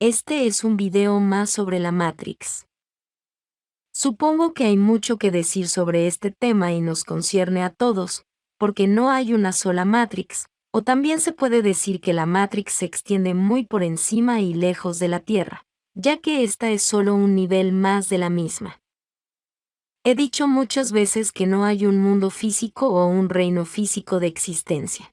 Este es un video más sobre la Matrix. Supongo que hay mucho que decir sobre este tema y nos concierne a todos, porque no hay una sola Matrix, o también se puede decir que la Matrix se extiende muy por encima y lejos de la Tierra, ya que esta es solo un nivel más de la misma. He dicho muchas veces que no hay un mundo físico o un reino físico de existencia.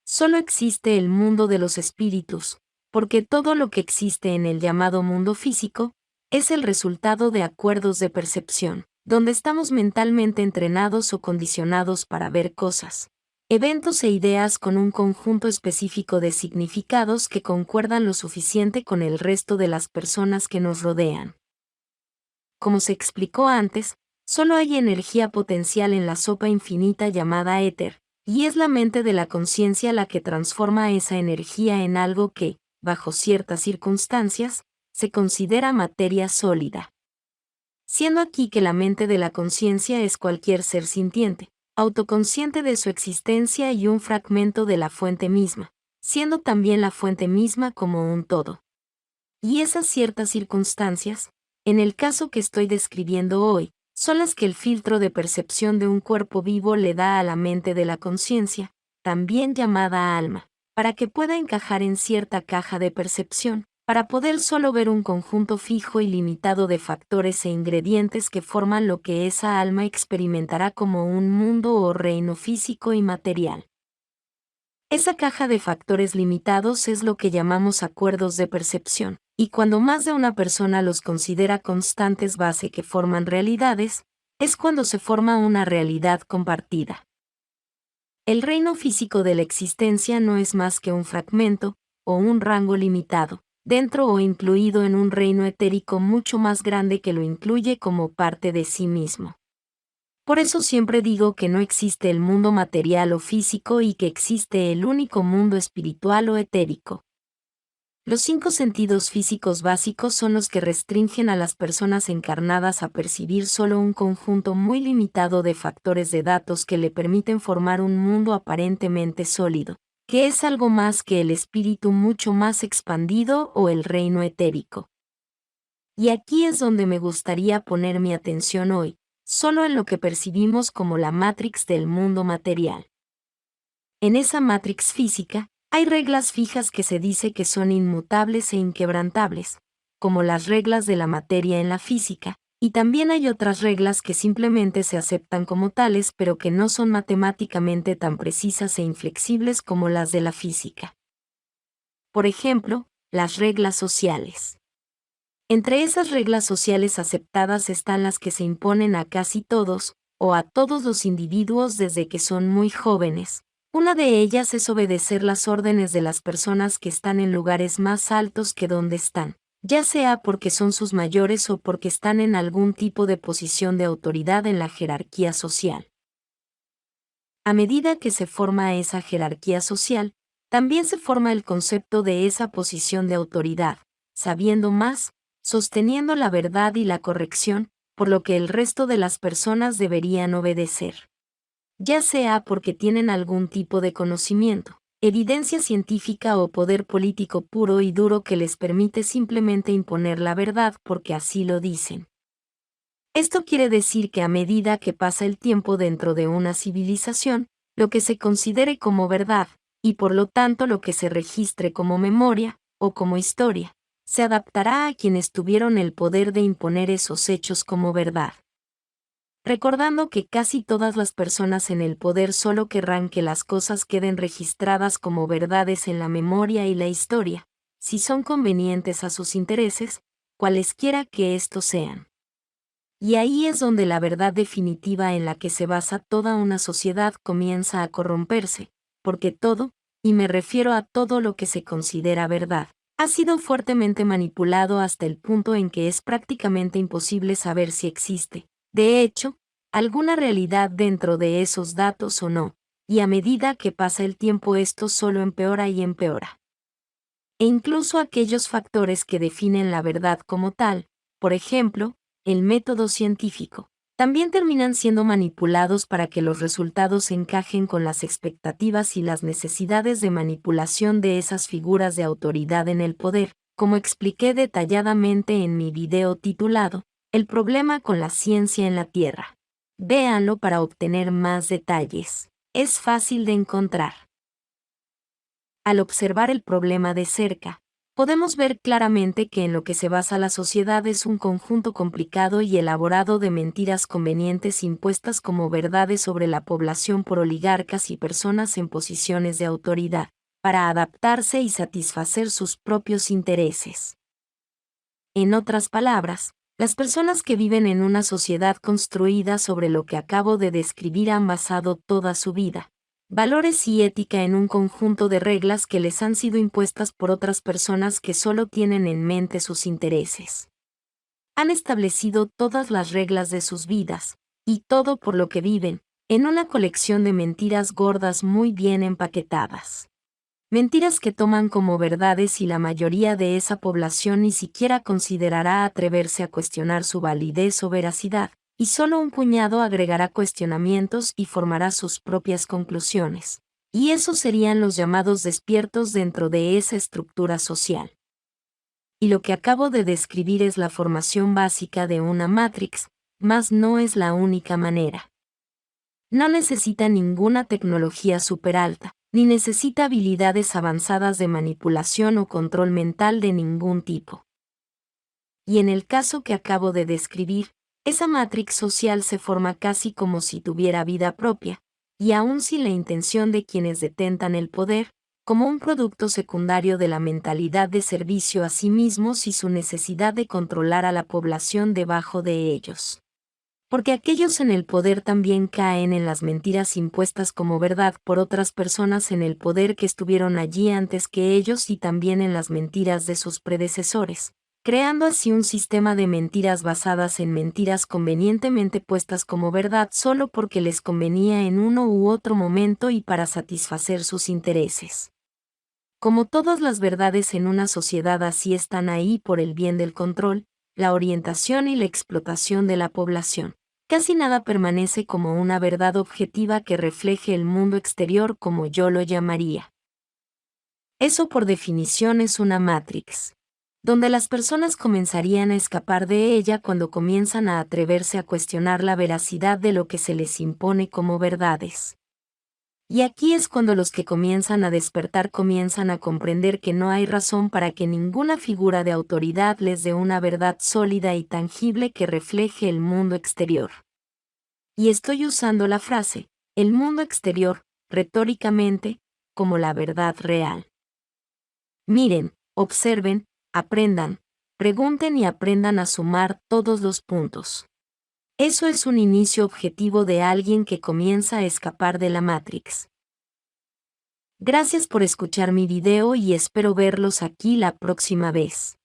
Solo existe el mundo de los espíritus, porque todo lo que existe en el llamado mundo físico es el resultado de acuerdos de percepción, donde estamos mentalmente entrenados o condicionados para ver cosas, eventos e ideas con un conjunto específico de significados que concuerdan lo suficiente con el resto de las personas que nos rodean. Como se explicó antes, solo hay energía potencial en la sopa infinita llamada éter, y es la mente de la conciencia la que transforma esa energía en algo que, bajo ciertas circunstancias, se considera materia sólida. Siendo aquí que la mente de la conciencia es cualquier ser sintiente, autoconsciente de su existencia y un fragmento de la fuente misma, siendo también la fuente misma como un todo. Y esas ciertas circunstancias, en el caso que estoy describiendo hoy, son las que el filtro de percepción de un cuerpo vivo le da a la mente de la conciencia, también llamada alma, para que pueda encajar en cierta caja de percepción, para poder solo ver un conjunto fijo y limitado de factores e ingredientes que forman lo que esa alma experimentará como un mundo o reino físico y material. Esa caja de factores limitados es lo que llamamos acuerdos de percepción, y cuando más de una persona los considera constantes base que forman realidades, es cuando se forma una realidad compartida. El reino físico de la existencia no es más que un fragmento, o un rango limitado, dentro o incluido en un reino etérico mucho más grande que lo incluye como parte de sí mismo. Por eso siempre digo que no existe el mundo material o físico y que existe el único mundo espiritual o etérico. Los 5 sentidos físicos básicos son los que restringen a las personas encarnadas a percibir solo un conjunto muy limitado de factores de datos que le permiten formar un mundo aparentemente sólido, que es algo más que el espíritu mucho más expandido o el reino etérico. Y aquí es donde me gustaría poner mi atención hoy, solo en lo que percibimos como la Matrix del mundo material. En esa Matrix física, hay reglas fijas que se dice que son inmutables e inquebrantables, como las reglas de la materia en la física, y también hay otras reglas que simplemente se aceptan como tales pero que no son matemáticamente tan precisas e inflexibles como las de la física. Por ejemplo, las reglas sociales. Entre esas reglas sociales aceptadas están las que se imponen a casi todos, o a todos los individuos desde que son muy jóvenes. Una de ellas es obedecer las órdenes de las personas que están en lugares más altos que donde están, ya sea porque son sus mayores o porque están en algún tipo de posición de autoridad en la jerarquía social. A medida que se forma esa jerarquía social, también se forma el concepto de esa posición de autoridad, sabiendo más, sosteniendo la verdad y la corrección, por lo que el resto de las personas deberían obedecer. Ya sea porque tienen algún tipo de conocimiento, evidencia científica o poder político puro y duro que les permite simplemente imponer la verdad porque así lo dicen. Esto quiere decir que a medida que pasa el tiempo dentro de una civilización, lo que se considere como verdad, y por lo tanto lo que se registre como memoria, o como historia, se adaptará a quienes tuvieron el poder de imponer esos hechos como verdad. Recordando que casi todas las personas en el poder solo querrán que las cosas queden registradas como verdades en la memoria y la historia, si son convenientes a sus intereses, cualesquiera que estos sean. Y ahí es donde la verdad definitiva en la que se basa toda una sociedad comienza a corromperse, porque todo, y me refiero a todo lo que se considera verdad, ha sido fuertemente manipulado hasta el punto en que es prácticamente imposible saber si existe, de hecho, alguna realidad dentro de esos datos o no, y a medida que pasa el tiempo esto solo empeora y empeora. E incluso aquellos factores que definen la verdad como tal, por ejemplo, el método científico, también terminan siendo manipulados para que los resultados encajen con las expectativas y las necesidades de manipulación de esas figuras de autoridad en el poder, como expliqué detalladamente en mi video titulado El problema con la ciencia en la Tierra. Véanlo para obtener más detalles. Es fácil de encontrar. Al observar el problema de cerca, podemos ver claramente que en lo que se basa la sociedad es un conjunto complicado y elaborado de mentiras convenientes impuestas como verdades sobre la población por oligarcas y personas en posiciones de autoridad, para adaptarse y satisfacer sus propios intereses. En otras palabras, las personas que viven en una sociedad construida sobre lo que acabo de describir han basado toda su vida, valores y ética en un conjunto de reglas que les han sido impuestas por otras personas que solo tienen en mente sus intereses. Han establecido todas las reglas de sus vidas, y todo por lo que viven, en una colección de mentiras gordas muy bien empaquetadas. Mentiras que toman como verdades y la mayoría de esa población ni siquiera considerará atreverse a cuestionar su validez o veracidad, y solo un puñado agregará cuestionamientos y formará sus propias conclusiones. Y esos serían los llamados despiertos dentro de esa estructura social. Y lo que acabo de describir es la formación básica de una Matrix, mas no es la única manera. No necesita ninguna tecnología superalta, ni necesita habilidades avanzadas de manipulación o control mental de ningún tipo. Y en el caso que acabo de describir, esa matrix social se forma casi como si tuviera vida propia, y aún sin la intención de quienes detentan el poder, como un producto secundario de la mentalidad de servicio a sí mismos y su necesidad de controlar a la población debajo de ellos. Porque aquellos en el poder también caen en las mentiras impuestas como verdad por otras personas en el poder que estuvieron allí antes que ellos y también en las mentiras de sus predecesores, creando así un sistema de mentiras basadas en mentiras convenientemente puestas como verdad solo porque les convenía en uno u otro momento y para satisfacer sus intereses. Como todas las verdades en una sociedad así están ahí por el bien del control, la orientación y la explotación de la población. Casi nada permanece como una verdad objetiva que refleje el mundo exterior como yo lo llamaría. Eso por definición es una matrix, donde las personas comenzarían a escapar de ella cuando comienzan a atreverse a cuestionar la veracidad de lo que se les impone como verdades. Y aquí es cuando los que comienzan a despertar comienzan a comprender que no hay razón para que ninguna figura de autoridad les dé una verdad sólida y tangible que refleje el mundo exterior. Y estoy usando la frase, el mundo exterior, retóricamente, como la verdad real. Miren, observen, aprendan, pregunten y aprendan a sumar todos los puntos. Eso es un inicio objetivo de alguien que comienza a escapar de la Matrix. Gracias por escuchar mi video y espero verlos aquí la próxima vez.